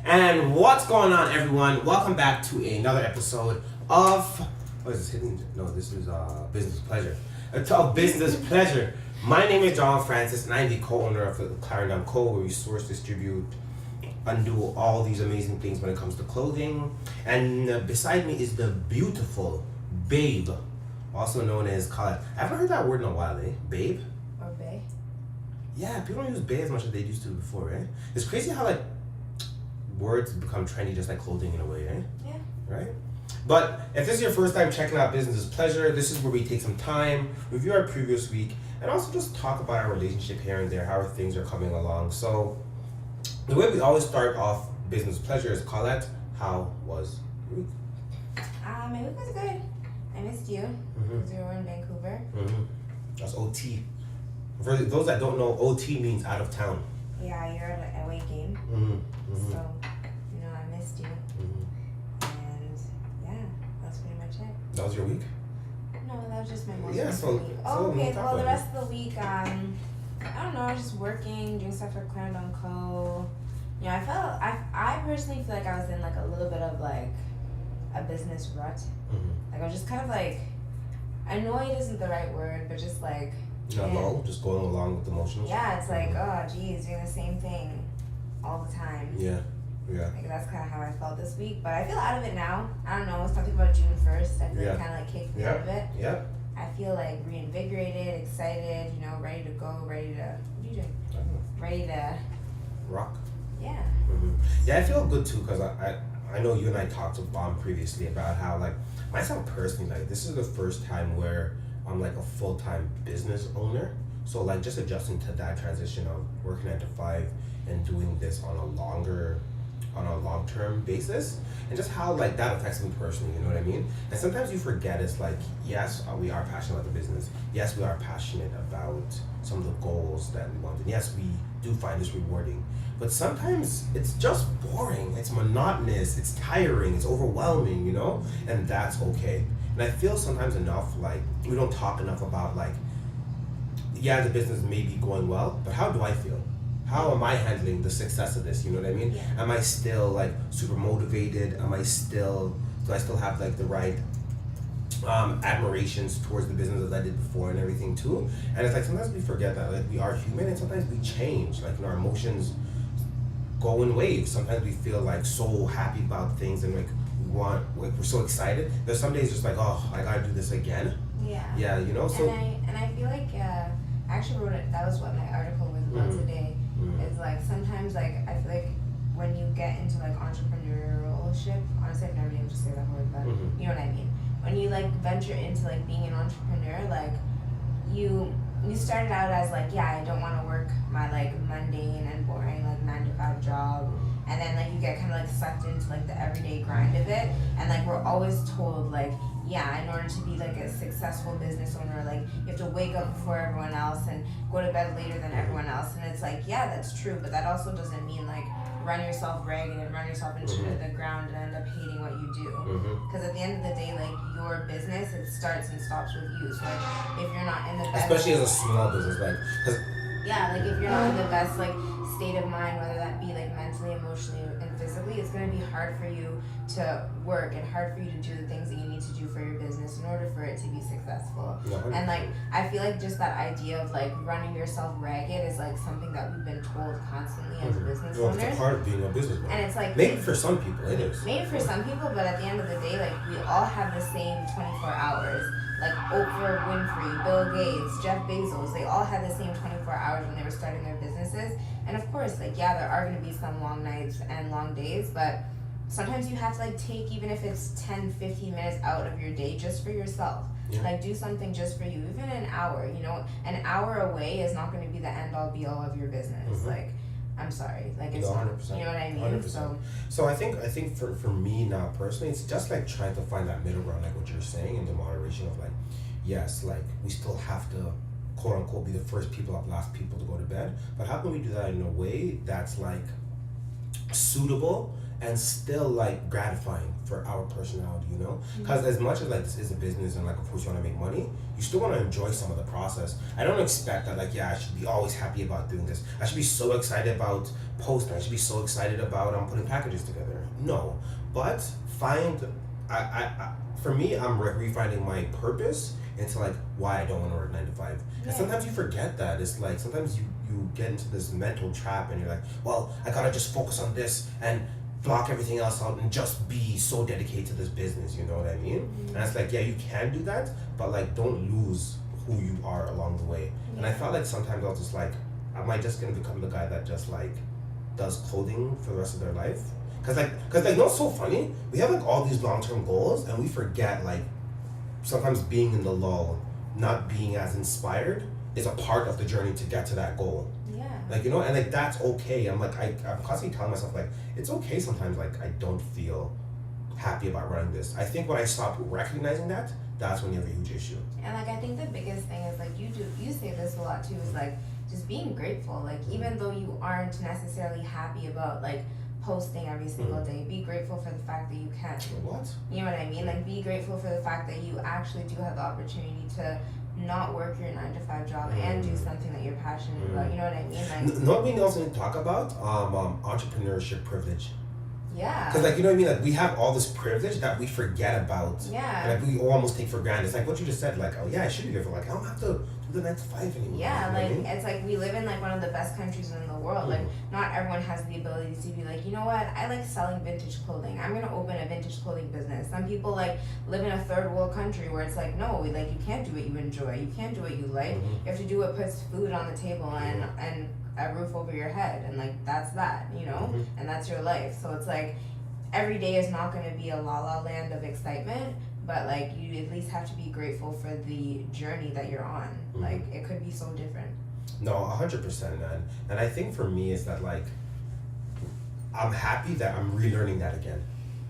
And what's going on, everyone? Welcome back to another episode of what is this? Hidden? No, this is Business Pleasure. It's a Business Pleasure. My name is John Francis, and I'm the co-owner of the Clarendon Co, where we source, distribute, and do all these amazing things when it comes to clothing. And beside me is the beautiful Babe, also known as Colette. I haven't heard that word in a while, eh? Babe? Or bae? Yeah, people don't use bae as much as they used to before, right? It's crazy how like words become trendy just like clothing in a way, right? Yeah. Right? But if this is your first time checking out Business Pleasure, this is where we take some time, review our previous week, and also just talk about our relationship here and there, how things are coming along. So the way we always start off Business Pleasure is Colette, how was your week? My week was good. I missed you because we were in Vancouver. That's OT. For those that don't know, OT means out of town. Yeah, you're at an away game. So, I missed you. And yeah, that's pretty much it. That was your week? No, that was just my most Yeah, recent week. so Okay, talk well, the about rest of the week, I don't know, I was just working, doing stuff for Clarendon Co. I personally feel like I was in like a little bit of like a business rut. Like I was just kind of like, annoyed isn't the right word, but just like, Lull, just going along with the motions. yeah, it's like, oh geez, doing the same thing all the time. Yeah. Like that's kind of how I felt this week, but I feel out of it now. I don't know, it's talking about June 1st. I feel like kind of like kicked me out of it. Yeah. I feel like reinvigorated, excited, ready to go, ready to, what are you doing? Ready to Rock. Yeah. Yeah, I feel good too because I know you and I talked previously about how like myself personally, like this is the first time where I'm like a full-time business owner. So like just adjusting to that transition of working 9 to 5 and doing this on a long-term basis, and just how like that affects me personally, you know what I mean? And sometimes you forget it's like, yes, we are passionate about the business. Yes, we are passionate about some of the goals that we want. And yes, we do find this rewarding. But sometimes it's just boring, it's monotonous, it's tiring, it's overwhelming, and that's okay. And I feel sometimes enough, like, we don't talk enough about, like, yeah, the business may be going well, but how do I feel? How am I handling the success of this, you know what I mean? Yeah. Am I still, like, super motivated? Do I still have, like, the right admirations towards the business as I did before and everything, too? And it's like, sometimes we forget that, like, we are human, and sometimes we change, like, our emotions go in waves. Sometimes we feel like so happy about things and like we're so excited. There's some days just like, oh, I gotta do this again. Yeah. Yeah, so and I feel like I actually wrote it. That was what my article was about today. It's like sometimes like I feel like when you get into like entrepreneurship, honestly I've never been able to say that word, but you know what I mean. When you like venture into like being an entrepreneur, like you started out as like, yeah, I don't want to work my like mundane and boring like 9 to 5 job, and then like you get kind of like sucked into like the everyday grind of it, and like we're always told like, yeah, in order to be like a successful business owner, like you have to wake up before everyone else and go to bed later than everyone else, and it's like, yeah, that's true, but that also doesn't mean like run yourself ragged and run yourself into the ground and end up hating what you do. Because at the end of the day, like your business, it starts and stops with you. So like if you're not in the best, especially as a small business, like, yeah, like if you're not in the best like state of mind, whether that be like mentally, emotionally, and physically, it's gonna be hard for you to work and hard for you to do the things that you need to do for your business in order for it to be successful. 100%. And like I feel like just that idea of like running yourself ragged is like something that we've been told constantly as business Well, owners. it's a part of being a businessman. And it's like maybe for some people it is. Maybe for some people, but at the end of the day, like we all have the same 24 hours. Like Oprah Winfrey, Bill Gates, Jeff Bezos, they all had the same 24 hours when they were starting their businesses. And of course, like yeah, there are going to be some long nights and long days, but sometimes you have to like take, even if it's 10-15 minutes out of your day just for yourself. Yeah. Like do something just for you, even an hour. An hour away is not going to be the end all be all of your business. Like I'm sorry, like it's not, 100%. you know what I mean? 100%. So I think for me now personally, it's just like trying to find that middle ground, like what you're saying, and the moderation of like, yes, like we still have to quote unquote be the first last people to go to bed, but how can we do that in a way that's like suitable and still like gratifying for our personality, you know? Because as much as like this is a business and like of course you want to make money, you still want to enjoy some of the process. I don't expect that like, yeah, I should be always happy about doing this. I should be so excited about posting. I should be so excited about putting packages together. No, but find for me, I'm refining my purpose into like why I don't want to work 9 to 5. And sometimes you forget that. It's like sometimes you get into this mental trap and you're like, well, I gotta just focus on this and block everything else out and just be so dedicated to this business, you know what I mean? And it's like, yeah, you can do that, but like don't lose who you are along the way. And I felt like sometimes I was just like, am I just gonna become the guy that just like does clothing for the rest of their life? Cause you know what's so funny? We have like all these long-term goals and we forget like sometimes being in the lull, not being as inspired is a part of the journey to get to that goal. Yeah. Like, you know, and like that's okay. I'm like, I'm constantly telling myself like, it's okay sometimes like I don't feel happy about running this. I think when I stop recognizing that, that's when you have a huge issue. And like I think the biggest thing is like you say this a lot too, is like just being grateful. Like even though you aren't necessarily happy about like posting every single day, be grateful for the fact that you can. What? You know what I mean? Like be grateful for the fact that you actually do have the opportunity to not work your 9 to 5 job and do something that you're passionate about. You know what I mean? Like not being also need to talk about entrepreneurship privilege. yeah. Because like you know what I mean, like we have all this privilege that we forget about. Yeah. And like we almost take for granted. It's like what you just said, like, oh yeah, I should be grateful. Like I don't have to do the 9 to 5 anymore. Yeah, you know like what I mean? it's like we live in like one of the best countries in the world. Like not everyone has the ability to be like, you know what, I like selling vintage clothing. I'm gonna open a vintage clothing business. Some people like live in a third world country where it's like, no, like you can't do what you enjoy. You can't do what you like. You have to do what puts food on the table and a roof over your head, and like that's that, you know, and that's your life. So it's like every day is not gonna be a la la land of excitement, but like you at least have to be grateful for the journey that you're on. Like it could be so different. No, 100%, man. And I think for me is that like I'm happy that I'm relearning that again.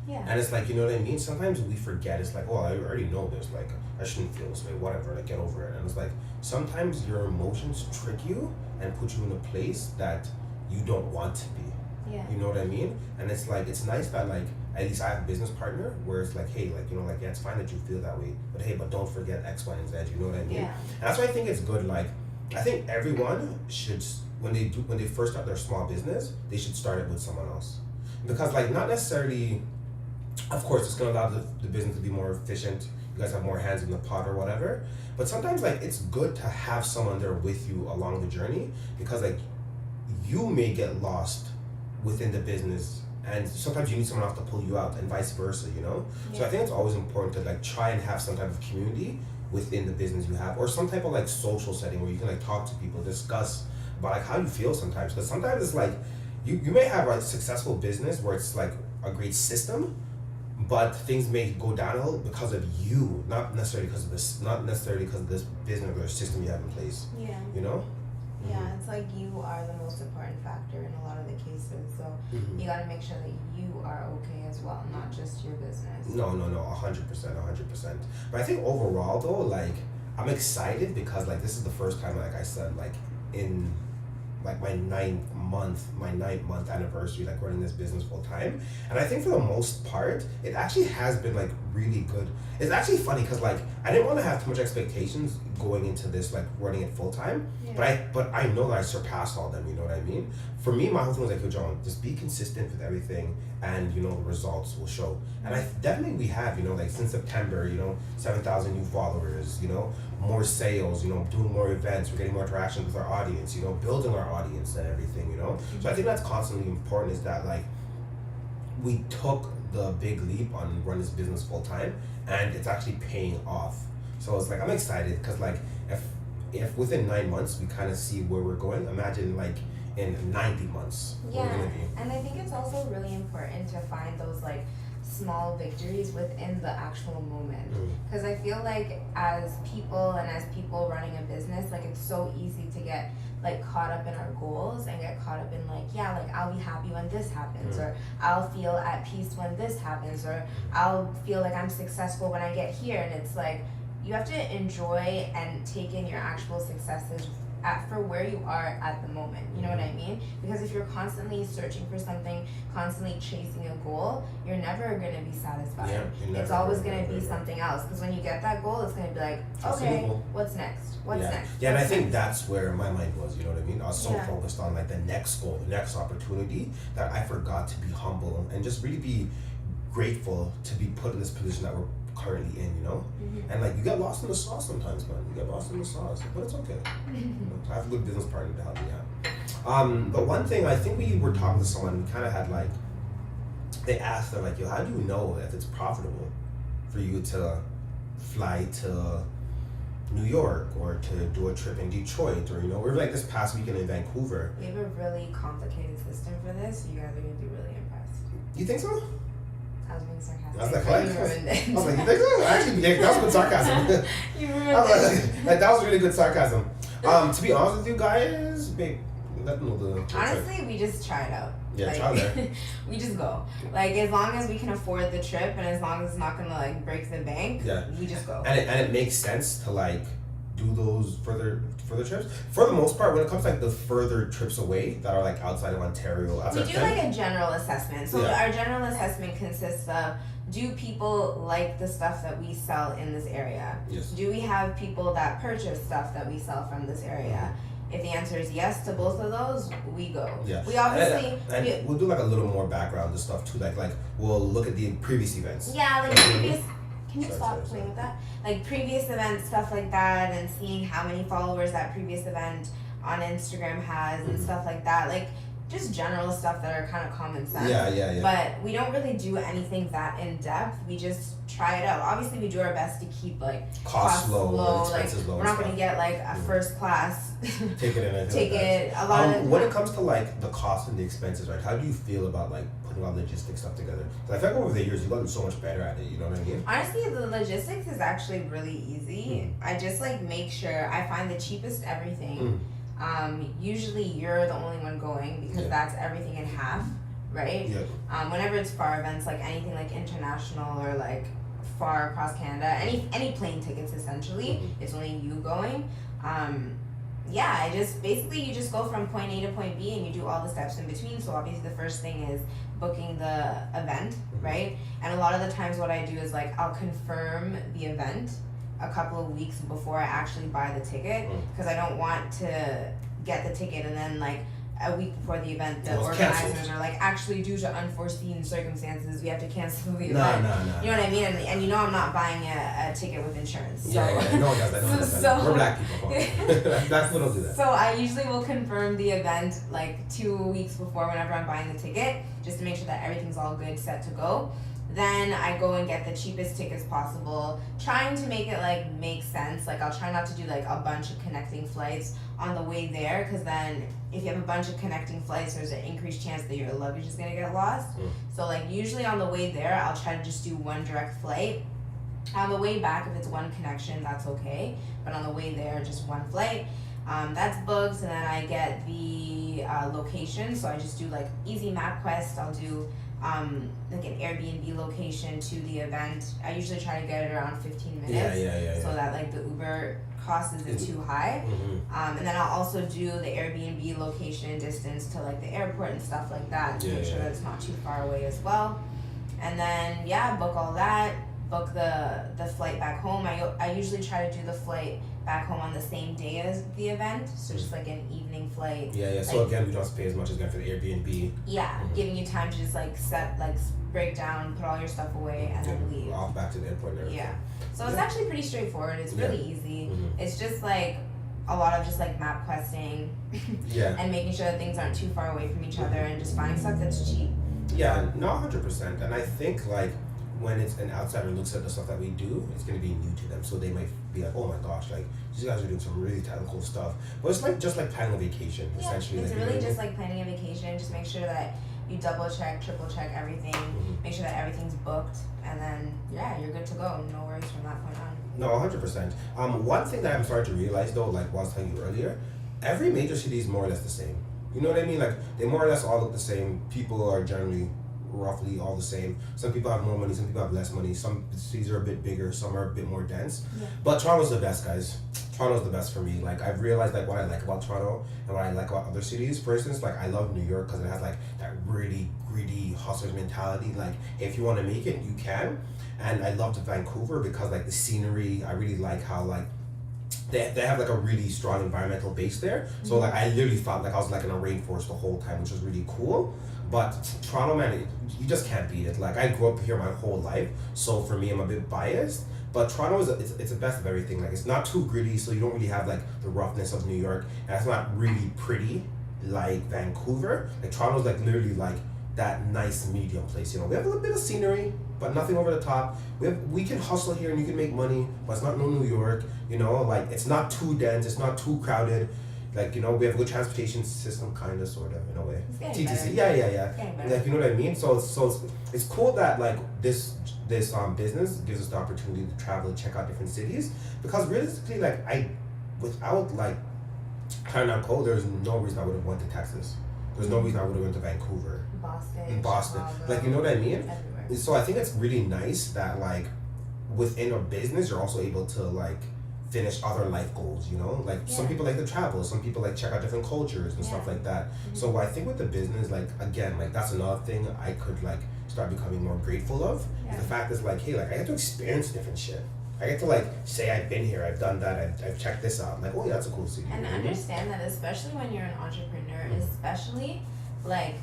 Yeah. And it's like, you know what I mean? Sometimes we forget. It's like, oh, I already know this. Like, I shouldn't feel this way. Whatever. Like, get over it. And it's like sometimes your emotions trick you and put you in a place that you don't want to be. Yeah. You know what I mean? And it's like it's nice that like at least I have a business partner where it's like, hey, like, you know, like, yeah, it's fine that you feel that way, but hey, but don't forget X, Y, and Z. You know what I mean? Yeah. And that's why I think it's good. Like, I think everyone should when they first start their small business, they should start it with someone else, because like not necessarily. Of course, it's gonna allow the business to be more efficient. You guys have more hands in the pot or whatever. But sometimes, like, it's good to have someone there with you along the journey, because, like, you may get lost within the business, and sometimes you need someone else to pull you out, and vice versa. You know. Yeah. So I think it's always important to like try and have some type of community within the business you have, or some type of like social setting where you can like talk to people, discuss about like how you feel sometimes. Because sometimes it's like you may have a successful business where it's like a great system, but things may go downhill because of you, not necessarily because of this business or system you have in place. Yeah. You know? Yeah, it's like you are the most important factor in a lot of the cases. So you gotta make sure that you are okay as well, not just your business. No, 100%. But I think overall though, like I'm excited because like this is the first time, like I said, like in like my ninth month anniversary, like running this business full time. And I think for the most part, it actually has been like really good. It's actually funny because like I didn't want to have too much expectations going into this, like running it full time. Yeah. But I know that I surpassed all them, you know what I mean? For me, my whole thing was like, yo, John, just be consistent with everything and you know the results will show. And I definitely we have, you know, like since September, you know, 7,000 new followers, you know, more sales, you know, doing more events, we're getting more interactions with our audience, you know, building our audience and everything, you know. So I think that's constantly important, is that like we took the big leap on running this business full time and it's actually paying off. So it's like I'm excited because like if within 9 months we kind of see where we're going, imagine like in 90 months where we're Yeah, gonna be. and I think it's also really important to find those like small victories within the actual moment, because I feel like as people running a business, like it's so easy to get like caught up in our goals and get caught up in like, yeah, like I'll be happy when this happens, or I'll feel at peace when this happens, or I'll feel like I'm successful when I get here. And it's like you have to enjoy and take in your actual successes for where you are at the moment. You know what I mean? Because if you're constantly searching for something, constantly chasing a goal, you're never gonna be satisfied. Yeah, it's always gonna be something else. Because when you get that goal, it's gonna be like, okay, what's next? What's next? Yeah, and I think next? that's where my mind was. You know what I mean? I was so Yeah. focused on like the next goal, the next opportunity, that I forgot to be humble and just really be grateful to be put in this position that we're currently in, you know? And like you get lost in the sauce sometimes, man. You get lost in the sauce, but it's okay. You know, I have a good business partner to help me out. But one thing, I think we were talking to someone, we kind of had like, they asked, they're like, yo, how do you know if it's profitable for you to fly to New York or to do a trip in Detroit, or, you know, we're like this past weekend in Vancouver. We have a really complicated system for this. You guys are gonna be really impressed. You think so? I was being sarcastic. I was like, but what? you ruined it. I was like, you think so? Actually, yeah, that was good sarcasm. You I ruined was it. like, that was really good sarcasm. To be honest with you guys, babe, let them know the Honestly, we just try it out. Yeah, like, try there. We just go. Like, as long as we can afford the trip and as long as it's not gonna like break the bank, we just go. And it makes sense to like do those further trips. For the most part, when it comes to like the further trips away that are like outside of Ontario, We do like a general assessment. So Yeah. our general assessment consists of, do people like the stuff that we sell in this area? Yes. Do we have people that purchase stuff that we sell from this area? If the answer is yes to both of those, we go. Yeah. We obviously and we'll do like a little more background and stuff too. Like we'll look at the previous events. Yeah, like Mhm. previous. Can you Sorry, stop sorry, playing with that? Like previous events, stuff like that, and seeing how many followers that previous event on Instagram has and Mhm. stuff like that. Like just general stuff that are kind of common sense. Yeah. But we don't really do anything that in depth. We just try it out. Obviously, we do our best to keep like Costs low, Like expenses low. we're not gonna get like a first class Take it in and ticket. A lot of when it comes to like the cost and the expenses, right? How do you feel about like putting all logistics stuff together? 'Cause I feel like over the years you've gotten so much better at it. You know what I mean? Honestly, the logistics is actually really easy. I just like make sure I find the cheapest everything. Usually you're the only one going because that's everything in half, right? Yeah. Whenever it's far events, like anything like international or like far across Canada, any plane tickets essentially, it's only you going. Yeah, I just basically you just go from point A to point B and you do all the steps in between. So obviously the first thing is booking the event, right? And a lot of the times what I do is like I'll confirm the event a couple of weeks before I actually buy the ticket because I don't want to get the ticket and then like a week before the event the organizers are like, actually due to unforeseen circumstances we have to cancel the event. No. You know what I mean? And you know I'm not buying a ticket with insurance. So. Yeah, no one does that. No one does that. We're black people. Black people don't do that. So I usually will confirm the event like 2 weeks before whenever I'm buying the ticket, just to make sure that everything's all good, set to go. Then I go and get the cheapest tickets possible, trying to make it like make sense. Like I'll try not to do like a bunch of connecting flights on the way there, because then if you have a bunch of connecting flights, there's an increased chance that your luggage is gonna get lost. So like usually on the way there, I'll try to just do one direct flight. On the way back, if it's one connection, that's okay. But on the way there, just one flight. That's booked, and then I get the location. So I just do like easy MapQuest. I'll do like an Airbnb location to the event. I usually try to get it around 15 minutes. Yeah. So that like the Uber cost isn't too high. And then I'll also do the Airbnb location distance to like the airport and stuff like that to make sure that it's not too far away as well. And then book all that. Book the flight back home. I usually try to do the flight back home on the same day as the event, so just like an evening flight. Yeah. So like, again, we don't have to pay as much as again for the Airbnb. Yeah, giving you time to just like set, like break down, put all your stuff away, and then leave. Off back to the airport and everything. Yeah. So it's actually pretty straightforward. It's really easy. Mm-hmm. It's just like a lot of just like map questing. And making sure that things aren't too far away from each other, and just finding stuff that's cheap. Yeah, no, 100%. And I think like when it's an outsider looks at the stuff that we do, it's gonna be new to them. So they might be like, oh my gosh, like these guys are doing some really technical stuff. But it's like just like planning a vacation, essentially. It's like, really just like planning a vacation. Just make sure that you double check, triple check everything. Make sure that everything's booked, and then you're good to go. No worries from that point on. No, 100%. One thing that I'm starting to realize though, like what I was telling you earlier, every major city is more or less the same. You know what I mean? Like they more or less all look the same. People are generally roughly all the same. Some people have more money, some people have less money. Some cities are a bit bigger, some are a bit more dense. But Toronto's the best, guys. Toronto's the best for me. Like I've realized like what I like about Toronto and what I like about other cities. For instance, like I love New York because it has like that really greedy hustler's mentality. Like if you want to make it, you can. And I loved Vancouver because like the scenery. I really like how like they have like a really strong environmental base there. So like I literally felt like I was like in a rainforest the whole time, which was really cool. But Toronto, man, you just can't beat it. Like I grew up here my whole life, so for me, I'm a bit biased. But Toronto it's the best of everything. Like it's not too gritty, so you don't really have like the roughness of New York, and it's not really pretty like Vancouver. Like Toronto's like literally like that nice medium place. You know, we have a little bit of scenery, but nothing over the top. We can hustle here and you can make money, but it's not no New York. You know, like it's not too dense, it's not too crowded. Like, you know, we have a good transportation system, kind of, sort of, in a way. It's getting TTC, better. yeah. Like, you know what I mean? So it's cool that like this business gives us the opportunity to travel and check out different cities, because realistically, like without like Clarendon Cole, there's no reason I would have went to Texas. There's no reason I would have went to Vancouver, Boston. Chicago, Like, you know what I mean? everywhere. So I think it's really nice that like within a business you're also able to like finish other life goals, you know, like some people like to travel, some people like check out different cultures and stuff like that. So I think with the business, like again, like that's another thing I could like start becoming more grateful of. The fact is like, hey, like I get to experience different shit. I get to like say I've been here, I've done that, I've checked this out. I'm like, oh yeah, that's a cool city. And understand that, especially when you're an entrepreneur, especially like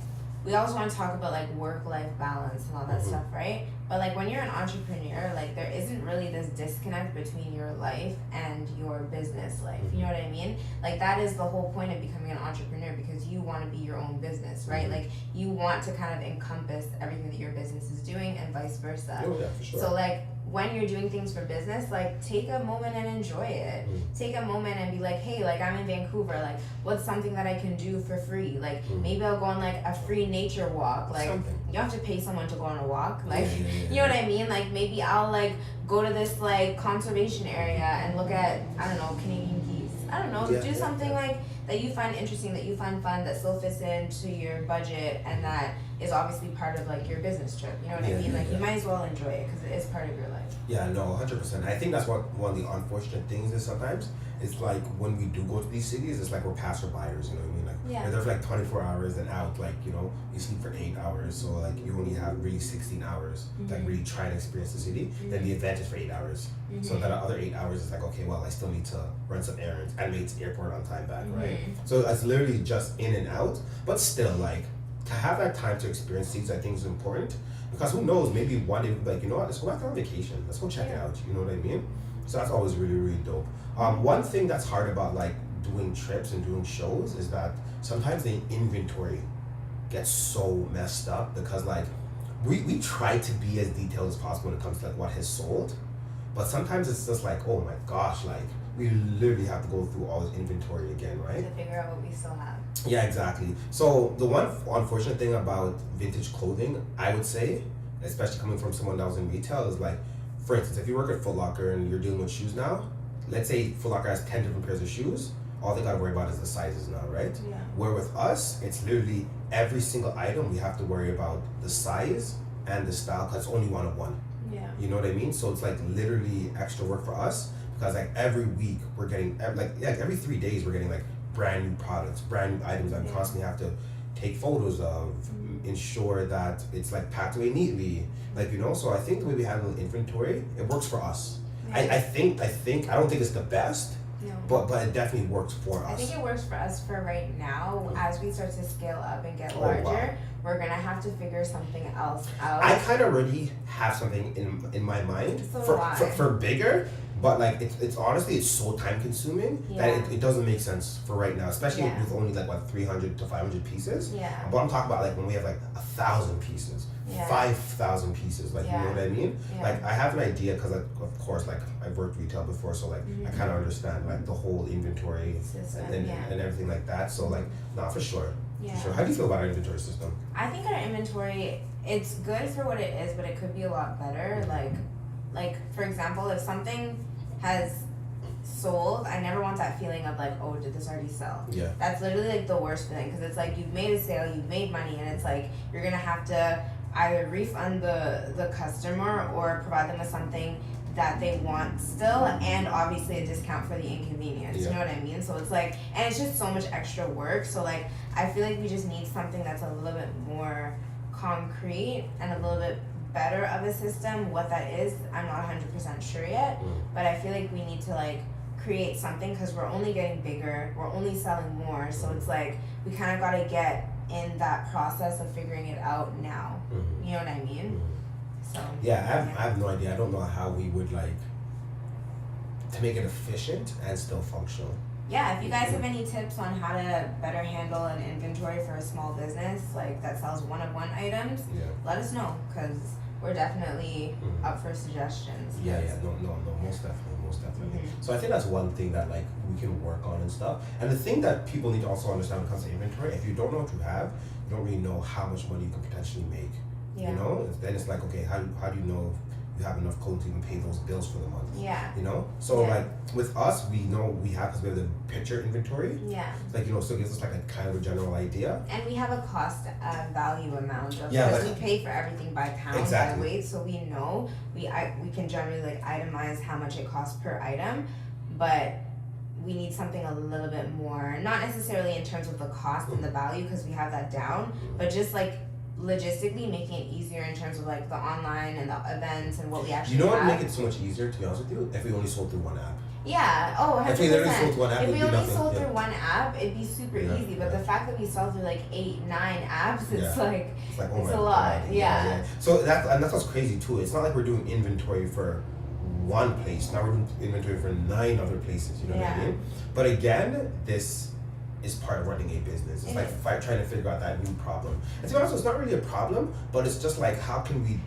we always want to talk about like work-life balance and all that stuff, right? But like when you're an entrepreneur, like there isn't really this disconnect between your life and your business life. You know what I mean? Like that is the whole point of becoming an entrepreneur, because you want to be your own business, right? Like you want to kind of encompass everything that your business is doing and vice versa. Oh yeah, for sure. So like when you're doing things for business, like take a moment and enjoy it. Take a moment and be like, hey, like I'm in Vancouver, like what's something that I can do for free? Like maybe I'll go on like a free nature walk. Like you have to pay someone to go on a walk. Like you know what I mean? Like maybe I'll like go to this like conservation area and look at, I don't know, Canadian geese. I don't know, do something like that you find interesting, that you find fun, that still fits into your budget, and that is obviously part of like your business trip. You know what I mean? Like you might as well enjoy it because it is part of your life. Yeah, no, 100%. I think that's what one of the unfortunate things is sometimes. It's like when we do go to these cities, it's like we're passerbyers, you know what I mean? Like we're there for like 24 hours and out, like, you know, you sleep for 8 hours, so like you only have really 16 hours to like really try and experience the city. Then the event is for 8 hours. So that other 8 hours is like, okay, well, I still need to run some errands and make it to the airport on time back, right? So it's literally just in and out, but still like to have that time to experience things, I think is important, because who knows, maybe one day like, you know what, let's go back on vacation, let's go check it out, you know what I mean? So that's always really, really dope. One thing that's hard about like doing trips and doing shows is that sometimes the inventory gets so messed up, because like we try to be as detailed as possible when it comes to like what has sold, but sometimes it's just like, oh my gosh, like we literally have to go through all this inventory again, right? To figure out what we still have. Yeah, exactly. So the one unfortunate thing about vintage clothing, I would say, especially coming from someone that was in retail, is like, for instance, if you work at Foot Locker and you're dealing with shoes now, let's say Foot Locker has 10 different pairs of shoes, all they gotta worry about is the sizes now, right? Yeah. Where with us, it's literally every single item we have to worry about the size and the style, because it's only one of one. Yeah. You know what I mean? So it's like literally extra work for us, because like every week we're getting every 3 days we're getting like brand new products, brand new items that we constantly have to take photos of, ensure that it's like packed away neatly, like, you know. So I think the way we handle inventory, it works for us. I think I don't think it's the best, but it definitely works for us. I think it works for us for right now. As we start to scale up and get larger, we're gonna have to figure something else out. I kind of already have something in my mind for bigger, but like it's honestly, it's so time consuming that it doesn't make sense for right now, especially with only like what 300 to 500 pieces. But I'm talking about like when we have like 1,000 pieces, 5,000 pieces, like you know what I mean? Like I have an idea, because like, of course, like I've worked retail before, so like I kind of understand like the whole inventory system, and everything like that. So like, nah, for sure. For sure. How do you feel about our inventory system? I think our inventory, it's good for what it is, but it could be a lot better. Like for example, if something has sold, I never want that feeling of like, oh, did this already sell? Yeah. That's literally like the worst feeling, because it's like you've made a sale, you've made money, and it's like you're gonna have to either refund the customer or provide them with something that they want still, and obviously a discount for the inconvenience. Yeah. You know what I mean? So it's like, and it's just so much extra work. So like, I feel like we just need something that's a little bit more concrete and a little bit better of a system. What that is, I'm not 100% sure yet, but I feel like we need to like create something, because we're only getting bigger, we're only selling more, so it's like we kind of got to get in that process of figuring it out now. You know what I mean? So yeah, I have no idea. I don't know how we would like to make it efficient and still functional. Yeah, if you guys have any tips on how to better handle an inventory for a small business like that sells one-of-one items, let us know, because we're definitely up for suggestions. No, most definitely. So I think that's one thing that like we can work on and stuff. And the thing that people need to also understand when it comes to inventory, if you don't know what you have, you don't really know how much money you can potentially make. Yeah. You know, then it's like, okay, how do you know you have enough code to even pay those bills for the month? Yeah. You know, so like with us, we know we have, because we have the picture inventory. Yeah. Like, you know, so it gives us like a kind of a general idea. And we have a cost value amount of, Yeah, because we pay for everything by pound, Exactly. by weight, so we know we can generally like itemize how much it costs per item, but we need something a little bit more, not necessarily in terms of the cost and the value, because we have that down, but just like logistically making it easier in terms of like the online and the events and what we actually You know what would have. make it so much easier, to be honest with you? If we only sold through one app. Yeah, oh, 100%. If we literally sold one app, if it'd we be only nothing. sold Yeah. through one app, it'd be super Yeah, easy. But yeah. the fact that we sell through like 8, 9 apps, it's like, It's like, it's my a lot. God. Yeah. So that's what's crazy too. It's not like we're doing inventory for one place. Now we're doing inventory for 9 other places. You know what I mean? But again, this is part of running a business. It's like trying to figure out that new problem. And to be honest, it's not really a problem, but it's just like, how can we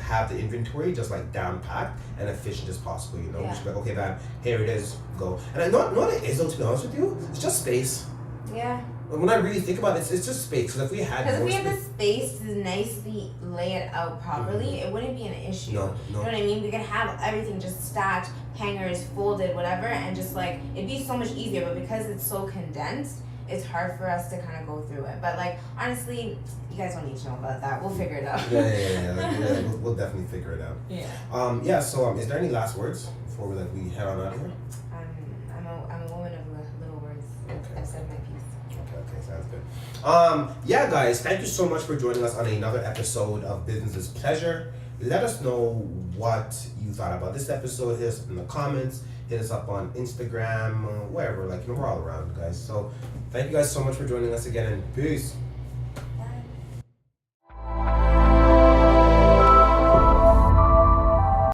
have the inventory just like down packed and efficient as possible, you know? Yeah. Just be like, okay, bam, here it is, go. And I know what it is though, to be honest with you, it's just space. Yeah. When I really think about it, it's just space. Because if we had Because if more we had the space, space to nicely lay it out properly, it wouldn't be an issue. No. You know what I mean? We could have everything just stacked, hangers, folded, whatever, and just like, it'd be so much easier. But because it's so condensed, it's hard for us to kind of go through it. But like, honestly, you guys don't need to know about that. We'll figure it out. We'll definitely figure it out. Yeah. So is there any last words before we head on out of here? I'm a woman of little words. Okay. I've said my piece. Okay, sounds good. Yeah, guys, thank you so much for joining us on another episode of Business is Pleasure. Let us know what you thought about this episode. Hit us up in the comments. Hit us up on Instagram, wherever. Like, you know, we're all around, guys. So thank you guys so much for joining us again, and peace.